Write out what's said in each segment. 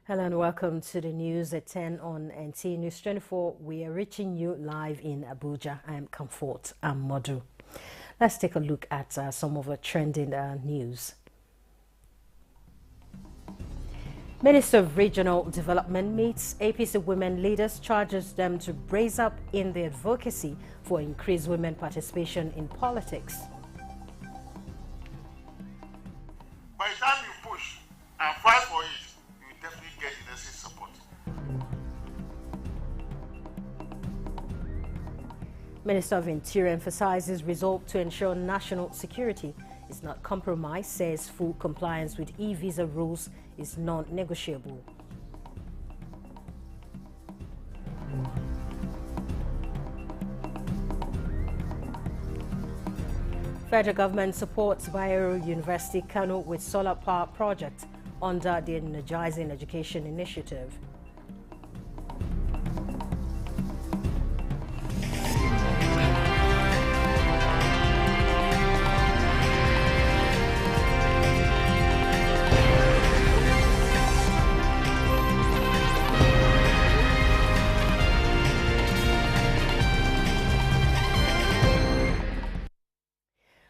Hello and welcome to the news at 10 on NT News 24. We are reaching you live in Abuja. I am Comfort Amodu. Let's take a look at some of the trending news. Minister of Regional Development meets APC women leaders, charges them to brace up in the advocacy for increased women participation in politics. By the time you push and fight for it, you definitely get the necessary support. Minister of Interior emphasizes resolve to ensure national security is not compromised, says full compliance with e-visa rules is non-negotiable. Federal government supports Bayero University Kano with solar power project under the Energizing Education Initiative.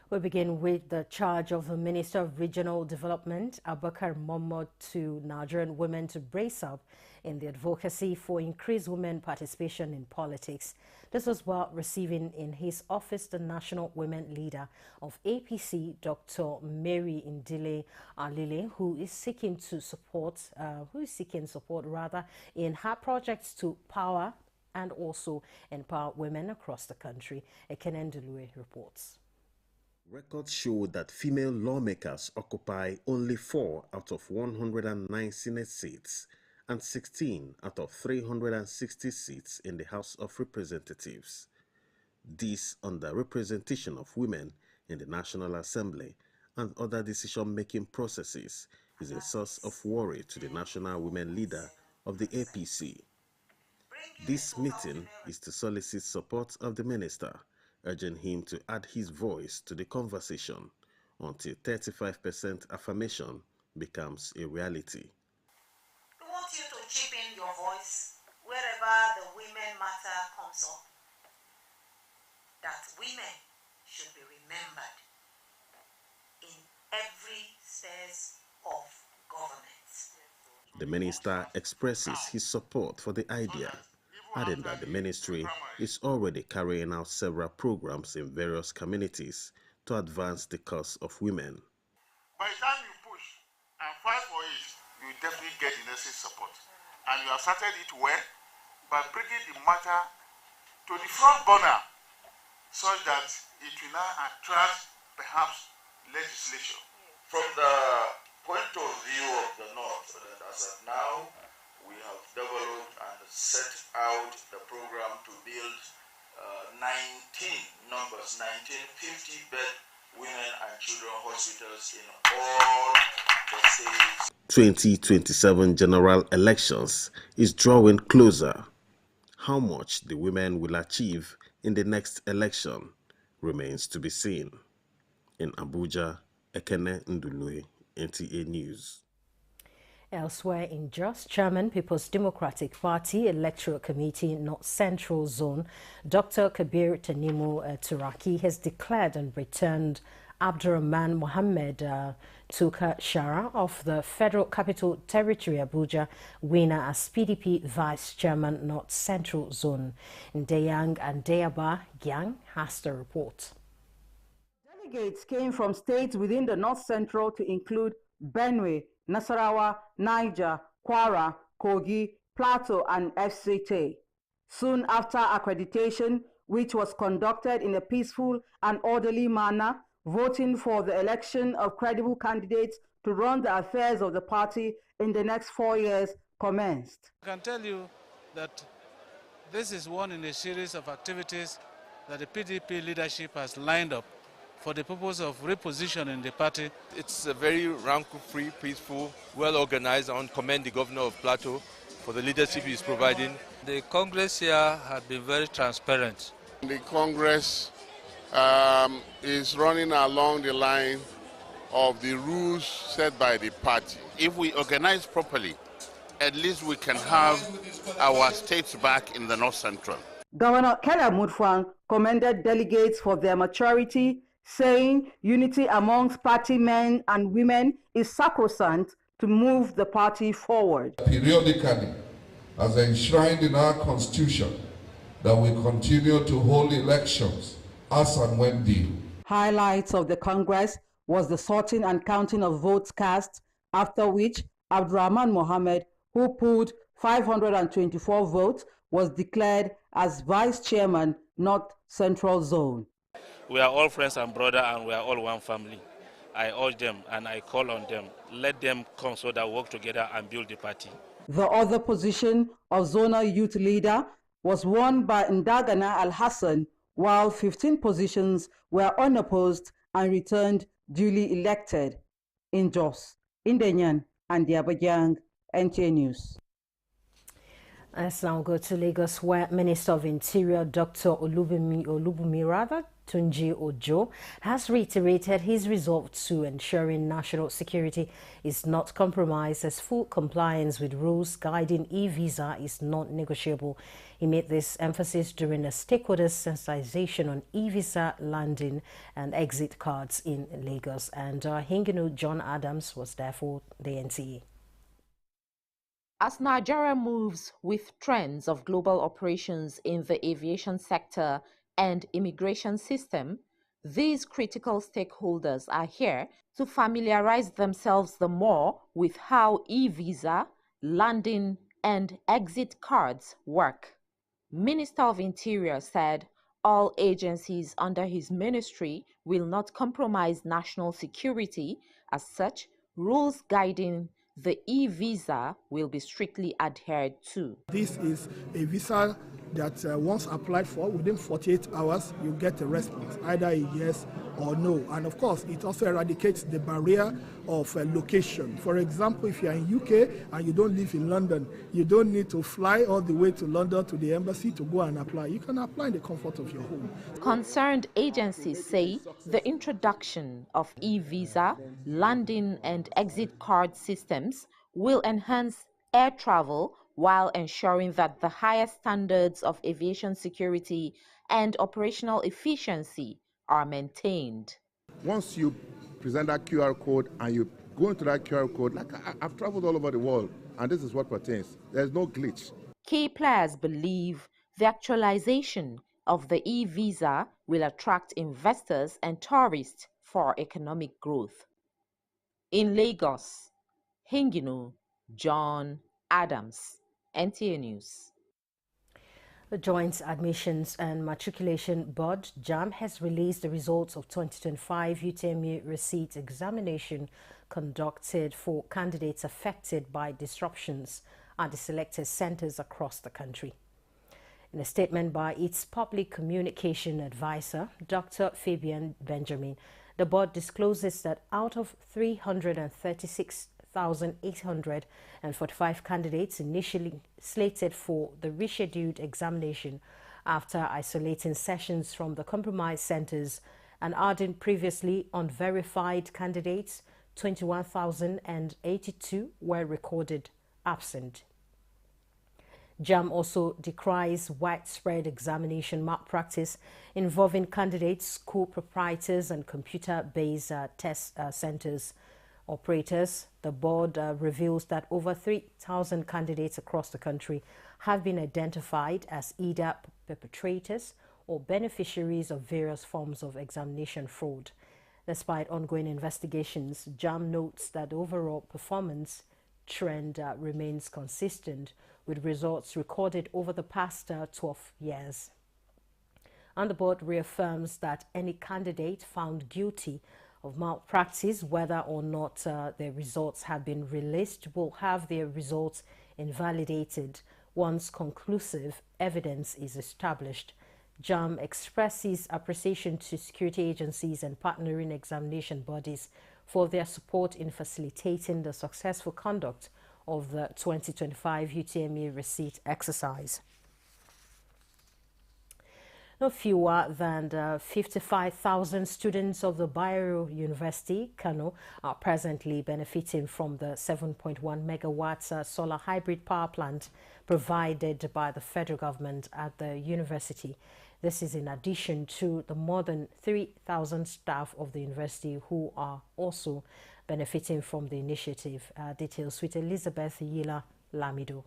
We begin with the charge of the Minister of Regional Development, Abubakar Mohammed, to Nigerian women to brace up in the advocacy for increased women participation in politics. This was while receiving in his office the national women leader of APC, Dr. Mary Ndile Alile, who is seeking support in her projects to power and also empower women across the country. Ekene Ndulue reports. Records show that female lawmakers occupy only 4 out of 109 Senate seats and 16 out of 360 seats in the House of Representatives. This underrepresentation of women in the National Assembly and other decision-making processes is a source of worry to the national women leader of the APC. This meeting is to solicit support of the minister, urging him to add his voice to the conversation until 35% affirmation becomes a reality. We want you to chip in your voice wherever the women matter comes up. That women should be remembered in every phase of governance. The minister expresses his support for the idea, adding that the ministry is already carrying out several programs in various communities to advance the cause of women. By the time you push and fight for it, you definitely get the necessary support. And you have started it well by bringing the matter to the front burner such that it will now attract perhaps legislation. From the point of view of the North, that as of now, we have developed and set out the program to build 19 50-bed women and children hospitals in all the states. 2027 general elections is drawing closer. How much the women will achieve in the next election remains to be seen. In Abuja, Ekene Ndulue, NTA News. Elsewhere in Jos, Chairman, People's Democratic Party Electoral Committee North Central Zone, Dr. Kabir Tanimu Turaki has declared and returned Abdurrahman Mohammed Tuka Shara of the Federal Capital Territory Abuja winner as PDP Vice Chairman North Central Zone. Ndeyang and Deyaba Gyang has the report. Delegates came from states within the North Central to include Benue, Nasarawa, Niger, Kwara, Kogi, Plateau, and FCT. Soon after accreditation, which was conducted in a peaceful and orderly manner, voting for the election of credible candidates to run the affairs of the party in the next 4 years commenced. I can tell you that this is one in a series of activities that the PDP leadership has lined up for the purpose of repositioning the party. It's a very rancor-free, peaceful, well-organized. I want to commend the governor of Plateau for the leadership he's providing. The Congress here has been very transparent. The Congress is running along the line of the rules set by the party. If we organize properly, at least we can have our states back in the North Central. Governor Kella Mutfwang commended delegates for their maturity, saying unity amongst party men and women is sacrosanct to move the party forward. Periodically, as enshrined in our constitution, that we continue to hold elections as and when due. Highlights of the Congress was the sorting and counting of votes cast, after which Abdurrahman Mohammed, who pulled 524 votes, was declared as Vice Chairman, North Central Zone. We are all friends and brothers, and we are all one family. I urge them and I call on them, let them come so that we work together and build the party. The other position of Zonal Youth Leader was won by Ndagana Al-Hassan, while 15 positions were unopposed and returned duly elected. In Jos, Indenyan, and Diabajang, NTA News. Let's now go to Lagos, where Minister of Interior Dr. Olubunmi Tunji Ojo has reiterated his resolve to ensuring national security is not compromised, as full compliance with rules guiding e-visa is non-negotiable. He made this emphasis during a stakeholder sensitization on e-visa landing and exit cards in Lagos. And Hinginu John Adams was there for the NTA. As Nigeria moves with trends of global operations in the aviation sector and immigration system, these critical stakeholders are here to familiarize themselves the more with how e-visa, landing, and exit cards work. Minister of Interior said all agencies under his ministry will not compromise national security. As such, rules guiding the e-visa will be strictly adhered to. This is a visa that once applied for, within 48 hours, you get a response, either a yes or no. And of course, it also eradicates the barrier of location. For example, if you're in UK and you don't live in London, you don't need to fly all the way to London to the embassy to go and apply. You can apply in the comfort of your home. Concerned agencies say the introduction of e-visa, landing and exit card systems will enhance air travel while ensuring that the highest standards of aviation security and operational efficiency are maintained. Once you present that QR code and you go into that QR code, like I've traveled all over the world, and this is what pertains. There's no glitch. Key players believe the actualization of the e-visa will attract investors and tourists for economic growth. In Lagos, Hinginu John Adams, NTA News. The Joint Admissions and Matriculation Board, JAMB, has released the results of 2025 UTME receipt examination conducted for candidates affected by disruptions at the selected centers across the country. In a statement by its public communication advisor, Dr. Fabian Benjamin, the board discloses that out of 336,845 candidates initially slated for the rescheduled examination after isolating sessions from the compromised centers and adding previously unverified candidates, 21,082 were recorded absent. JAMB also decries widespread examination malpractice involving candidates, school proprietors and computer-based test centers operators. The board reveals that over 3,000 candidates across the country have been identified as either perpetrators or beneficiaries of various forms of examination fraud. Despite ongoing investigations, JAMB notes that overall performance trend remains consistent, with results recorded over the past 12 years. And the board reaffirms that any candidate found guilty of malpractice, whether or not their results have been released, will have their results invalidated once conclusive evidence is established. JAMB expresses appreciation to security agencies and partnering examination bodies for their support in facilitating the successful conduct of the 2025 UTME receipt exercise. No fewer than 55,000 students of the Bayero University, Kano, are presently benefiting from the 7.1 megawatts solar hybrid power plant provided by the federal government at the university. This is in addition to the more than 3,000 staff of the university who are also benefiting from the initiative. Details with Elizabeth Yila Lamido.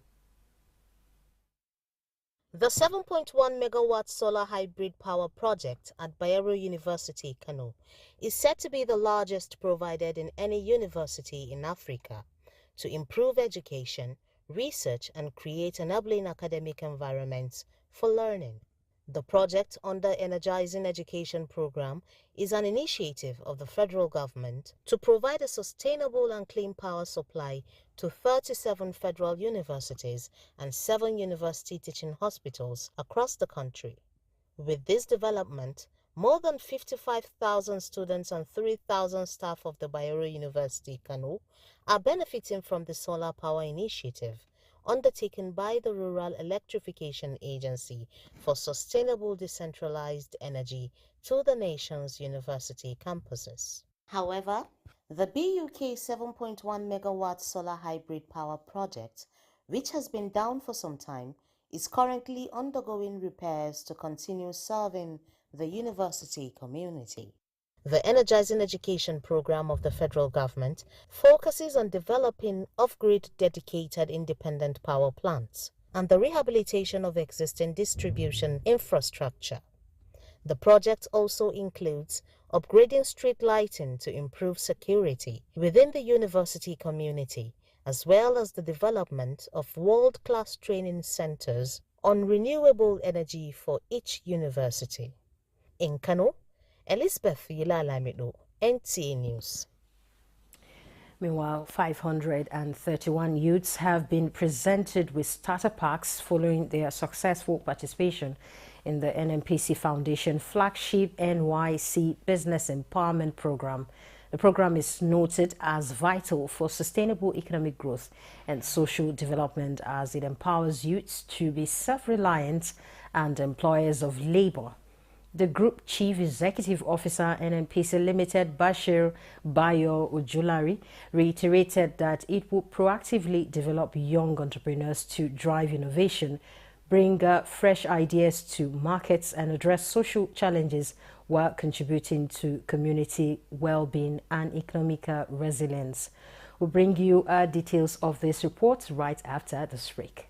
The 7.1 megawatt solar hybrid power project at Bayero University, Kano, is said to be the largest provided in any university in Africa to improve education, research, and create enabling academic environments for learning. The project under Energizing Education Program is an initiative of the federal government to provide a sustainable and clean power supply to 37 federal universities and 7 university teaching hospitals across the country. With this development, more than 55,000 students and 3,000 staff of the Bayero University, Kano, are benefiting from the solar power initiative undertaken by the Rural Electrification Agency for Sustainable Decentralized Energy to the nation's university campuses. However, the BUK 7.1 megawatt solar hybrid power project, which has been down for some time, is currently undergoing repairs to continue serving the university community. The Energizing Education Program of the federal government focuses on developing off-grid dedicated independent power plants and the rehabilitation of existing distribution infrastructure. The project also includes upgrading street lighting to improve security within the university community, as well as the development of world-class training centers on renewable energy for each university. In Kano, Elizabeth Yilalamido, NTA News. Meanwhile, 531 youths have been presented with starter packs following their successful participation in the NNPC Foundation flagship NYC Business Empowerment Program. The program is noted as vital for sustainable economic growth and social development as it empowers youths to be self-reliant and employers of labor. The Group Chief Executive Officer, NNPC Limited, Bashir Bayo Ojulari, reiterated that it will proactively develop young entrepreneurs to drive innovation, bring fresh ideas to markets and address social challenges while contributing to community well-being and economic resilience. We'll bring you details of this report right after this break.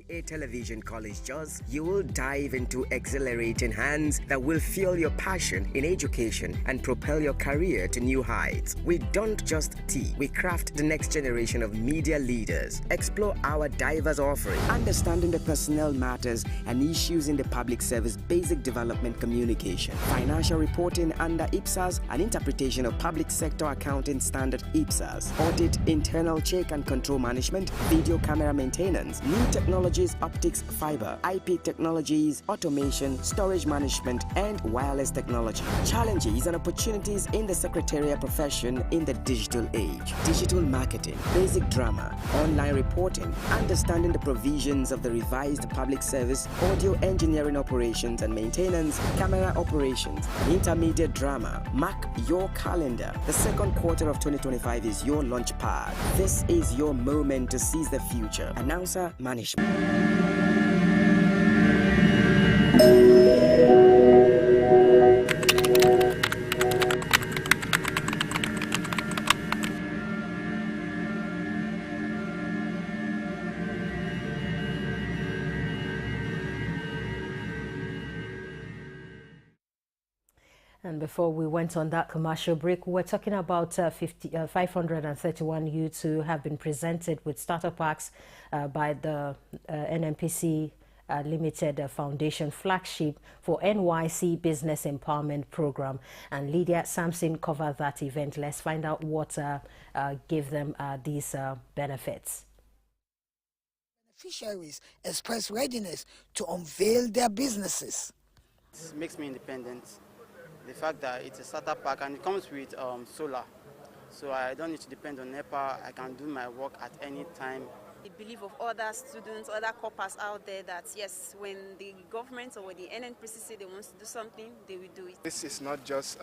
A Television College Jaws, you will dive into exhilarating hands that will fuel your passion in education and propel your career to new heights. We don't just teach, we craft the next generation of media leaders. Explore our diverse offering, understanding the personnel matters and issues in the public service basic development communication, financial reporting under IPSAS and interpretation of public sector accounting standard IPSAS, audit, internal check and control management, video camera maintenance, new technology, optics, fiber, IP technologies, automation, storage management, and wireless technology. Challenges and opportunities in the secretarial profession in the digital age. Digital marketing, basic drama, online reporting, understanding the provisions of the revised public service, audio engineering operations and maintenance, camera operations, intermediate drama. Mark your calendar. The second quarter of 2025 is your launch pad. This is your moment to seize the future. Announcer Management. And before we went on that commercial break, we were talking about 531 youths who have been presented with starter packs by the NNPC Limited Foundation flagship for NYC Business Empowerment Program. And Lydia Sampson covered that event. Let's find out what gave them these benefits. Beneficiaries express readiness to unveil their businesses. This makes me independent. The fact that it's a starter pack and it comes with solar, so I don't need to depend on NEPA. I can do my work at any time, the belief of other students, other corpers out there that yes, when the government or the NNPC say they want to do something, they will do it. This is not just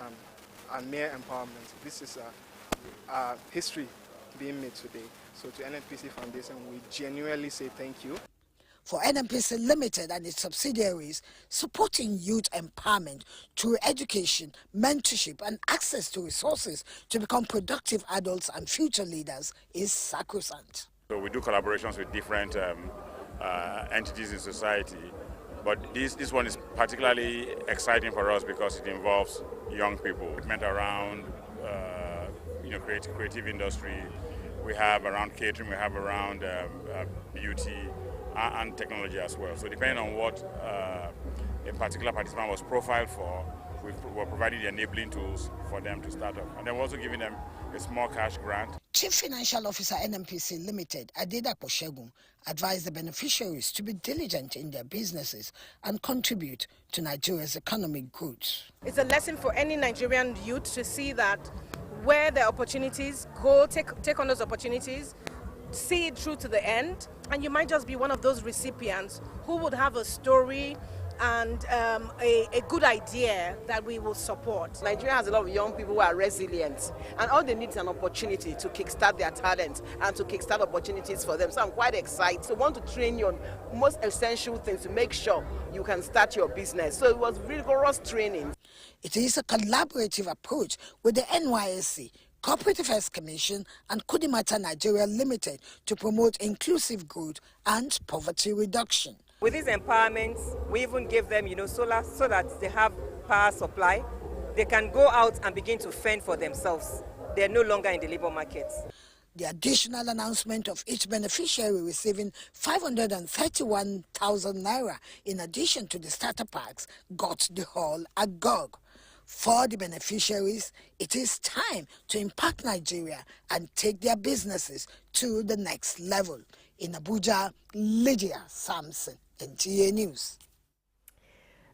a mere empowerment. This is a history being made today. So to NNPC Foundation, we genuinely say thank you. For NNPC Limited and its subsidiaries, supporting youth empowerment through education, mentorship and access to resources to become productive adults and future leaders is sacrosanct. So we do collaborations with different entities in society, but this one is particularly exciting for us because it involves young people. It meant around creative industry, we have around catering, we have around beauty, and technology as well. So depending on what a particular participant was profiled for, we're providing the enabling tools for them to start up. And then we're also giving them a small cash grant. Chief Financial Officer NNPC Limited, Adedapo Segun, advised the beneficiaries to be diligent in their businesses and contribute to Nigeria's economic growth. It's a lesson for any Nigerian youth to see that where there are opportunities, go take on those opportunities, see it through to the end, and you might just be one of those recipients who would have a story and a good idea that we will support. Nigeria has a lot of young people who are resilient, and all they need is an opportunity to kickstart their talent and to kickstart opportunities for them. So I'm quite excited. So I want to train you on most essential things to make sure you can start your business. So it was rigorous training. It is a collaborative approach with the NYSC, Corporate Affairs Commission and Kudimata Nigeria Limited to promote inclusive growth and poverty reduction. With these empowerments, we even give them, solar so that they have power supply. They can go out and begin to fend for themselves. They're no longer in the labor markets. The additional announcement of each beneficiary receiving 531,000 naira in addition to the starter packs got the hall agog. For the beneficiaries, it is time to impact Nigeria and take their businesses to the next level. In Abuja, Lydia Samson, NTA News.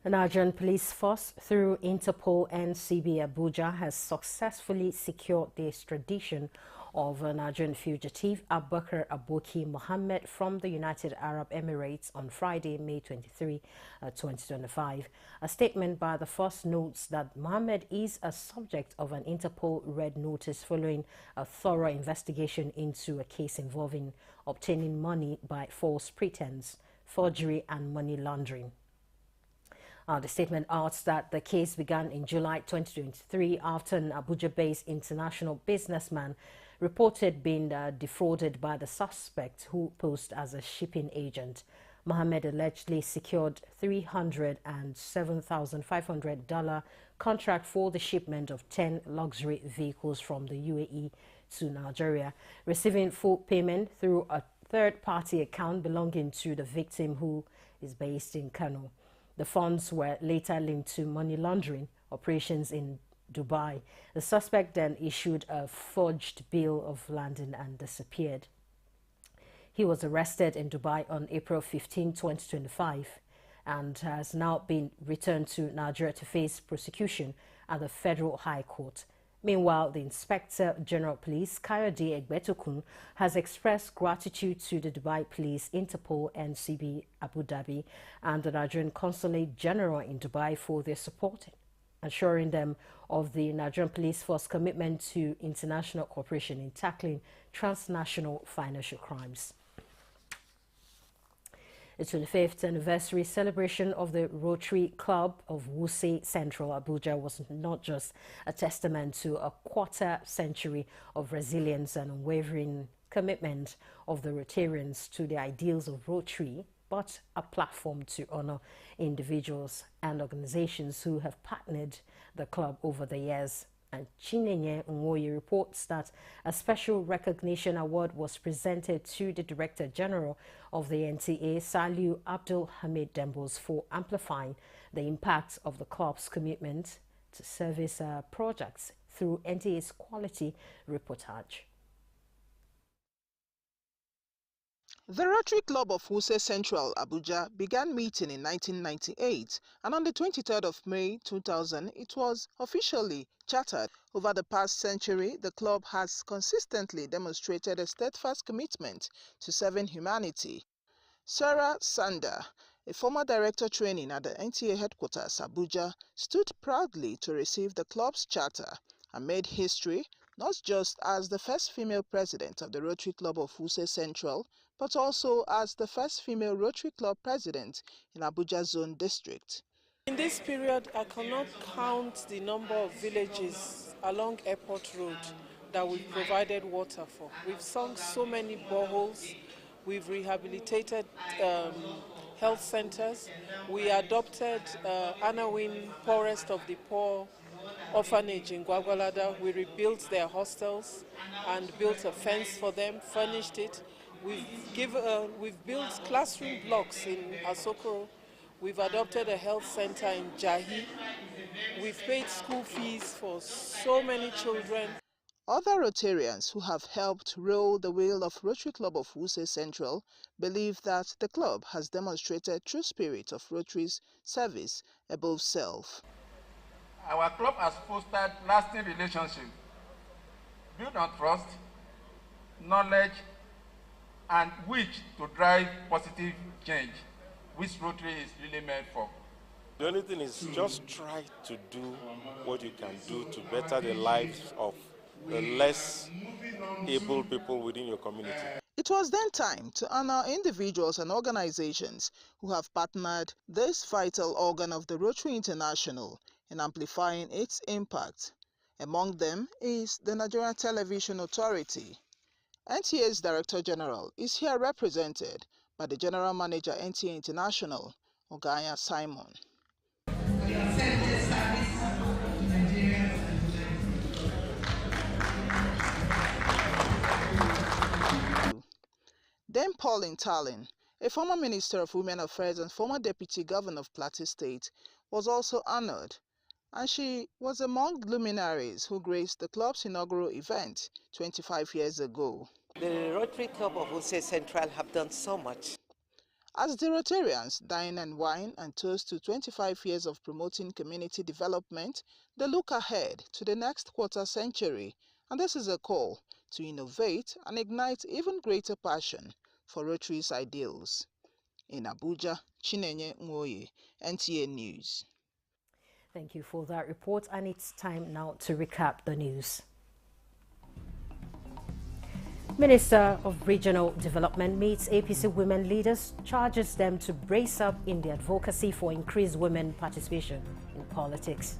The Nigerian police force, through Interpol and CB Abuja, has successfully secured the extradition of a Nigerian fugitive, Abubakar Aboki Mohammed, from the United Arab Emirates on Friday, May 23, 2025. A statement by the force notes that Mohammed is a subject of an Interpol red notice following a thorough investigation into a case involving obtaining money by false pretense, forgery and money laundering. The statement adds that the case began in July 2023 after an Abuja-based international businessman reported being defrauded by the suspect, who posed as a shipping agent. Mohammed allegedly secured $307,500 contract for the shipment of 10 luxury vehicles from the UAE to Nigeria, receiving full payment through a third-party account belonging to the victim, who is based in Kano. The funds were later linked to money laundering operations in Dubai. The suspect then issued a forged bill of landing and disappeared. He was arrested in Dubai on April 15, 2025 and has now been returned to Nigeria to face prosecution at the Federal High Court. Meanwhile, the Inspector General of Police, Kayode Egbetokun, has expressed gratitude to the Dubai Police, Interpol, NCB Abu Dhabi and the Nigerian Consulate General in Dubai for their support, assuring them of the Nigerian Police Force commitment to international cooperation in tackling transnational financial crimes. The 25th anniversary celebration of the Rotary Club of Wuse Central Abuja was not just a testament to a quarter-century of resilience and unwavering commitment of the Rotarians to the ideals of Rotary, but a platform to honor individuals and organizations who have partnered the club over the years. And Chinenye Nwoye reports that a special recognition award was presented to the Director General of the NTA, Saliu Abdul Hamid Dembos, for amplifying the impact of the club's commitment to service projects through NTA's quality reportage. The Rotary Club of Wuse Central, Abuja, began meeting in 1998, and on the 23rd of May 2000, it was officially chartered. Over the past century, the club has consistently demonstrated a steadfast commitment to serving humanity. Sarah Sander, a former director training at the NTA headquarters, Abuja, stood proudly to receive the club's charter and made history not just as the first female president of the Rotary Club of Wuse Central, but also as the first female Rotary Club president in Abuja Zone District. In this period, I cannot count the number of villages along Airport Road that we've provided water for. We've sunk so many boreholes, we've rehabilitated health centers, we adopted Anawin Poorest of the Poor orphanage in Gwagwalada. We rebuilt their hostels and built a fence for them, furnished it. We've built classroom blocks in Asokoro. We've adopted a health center in Jahi. We've paid school fees for so many children. Other Rotarians who have helped roll the wheel of Rotary Club of Wuse Central believe that the club has demonstrated true spirit of Rotary's service above self. Our club has fostered lasting relationships built on trust, knowledge, and wish to drive positive change, which Rotary is really meant for. The only thing is just try to do what you can do to better the lives of the less able people within your community. It was then time to honor individuals and organizations who have partnered this vital organ of the Rotary International in amplifying its impact. Among them is the Nigerian Television Authority. NTA's Director General is here represented by the General Manager NTA International, Oganya Simon. Dame Pauline Tallinn, a former Minister of Women Affairs and former Deputy Governor of Plateau State, was also honored, and she was among luminaries who graced the club's inaugural event 25 years ago. The Rotary Club of Wuse Central have done so much. As the Rotarians dine and wine and toast to 25 years of promoting community development, they look ahead to the next quarter century, and this is a call to innovate and ignite even greater passion for Rotary's ideals. In Abuja, Chinenye Nwoye, NTA News. Thank you for that report, and it's time now to recap the news. Minister of Regional Development meets APC women leaders, charges them to brace up in the advocacy for increased women participation in politics.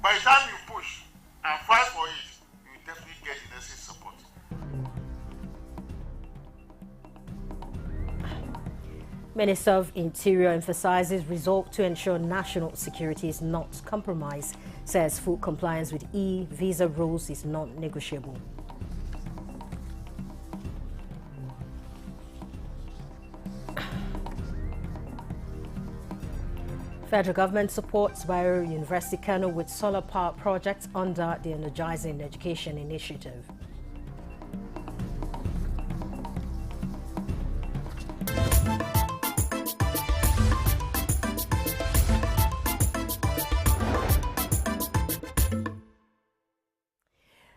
By the time you push and fight for it, you definitely get the necessary support. Minister of Interior emphasizes resolve to ensure national security is not compromised, says full compliance with e-visa rules is non-negotiable. Federal government supports Bayero University Kano with solar power projects under the Energizing Education Initiative.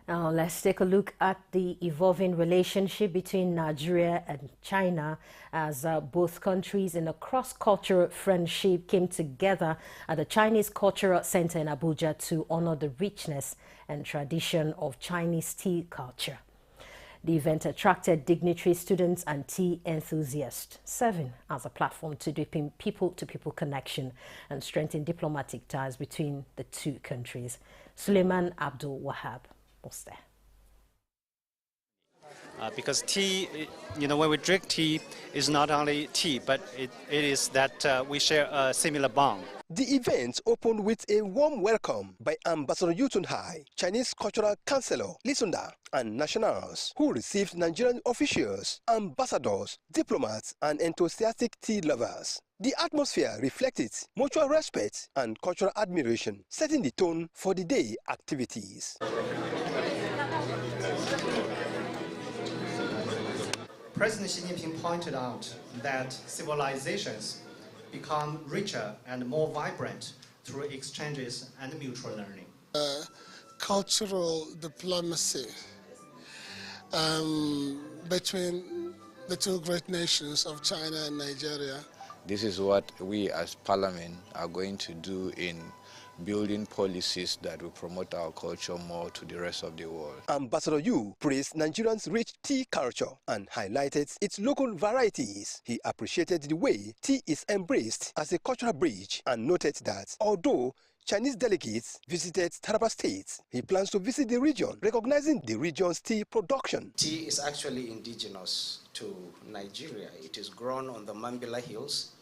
Now let's take a look at the evolving relationship between Nigeria and China as both countries in a cross-cultural friendship came together at the Chinese Cultural Center in Abuja to honor the richness and tradition of Chinese tea culture. The event attracted dignitaries, students and tea enthusiasts, serving as a platform to deepen people-to-people connection and strengthen diplomatic ties between the two countries. Suleiman Abdul Wahab was there. Because tea, when we drink tea, is not only tea, but it is that we share a similar bond. The event opened with a warm welcome by Ambassador Yu Tunhai, Chinese Cultural Councillor Lisunda, and nationals who received Nigerian officials, ambassadors, diplomats, and enthusiastic tea lovers. The atmosphere reflected mutual respect and cultural admiration, setting the tone for the day activities. President Xi Jinping pointed out that civilizations become richer and more vibrant through exchanges and mutual learning. Cultural diplomacy between the two great nations of China and Nigeria. This is what we as Parliament are going to do in building policies that will promote our culture more to the rest of the world. Ambassador Yu praised Nigerians' rich tea culture and highlighted its local varieties. He appreciated the way tea is embraced as a cultural bridge and noted that although Chinese delegates visited Taraba State, he plans to visit the region, recognizing the region's tea production. Tea is actually indigenous to Nigeria. It is grown on the Mambila Hills.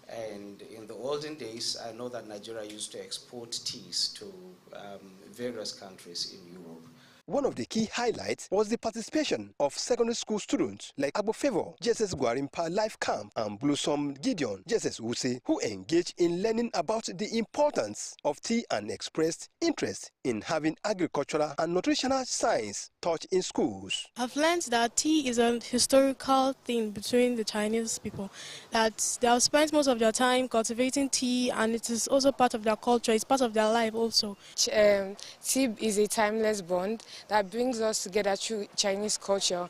And in the olden days, I know that Nigeria used to export teas to various countries in Europe. One of the key highlights was the participation of secondary school students like Agbo Favor, JSS Gwarimpa Life Camp, and Blossom Gideon, JSS Wuse, who engaged in learning about the importance of tea and expressed interest in having agricultural and nutritional science taught in schools. I've learned that tea is a historical thing between the Chinese people, that they have spent most of their time cultivating tea, and it is also part of their culture, it's part of their life also. Tea is a timeless bond that brings us together through Chinese culture.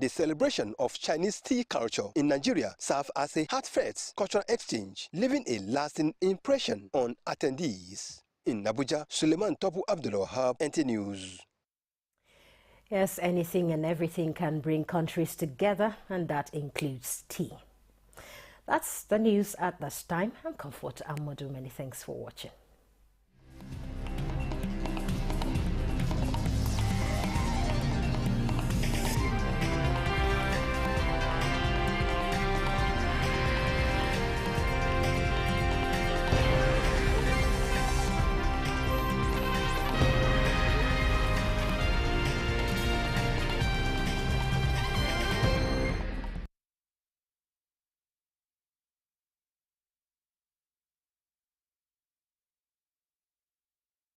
The celebration of Chinese tea culture in Nigeria served as a heartfelt cultural exchange, leaving a lasting impression on attendees. In Abuja, Suleiman Topu Abdulwahab, NT News. Yes, anything and everything can bring countries together, and that includes tea. That's the news at this time. I'm Comfort Amadou. Many thanks for watching.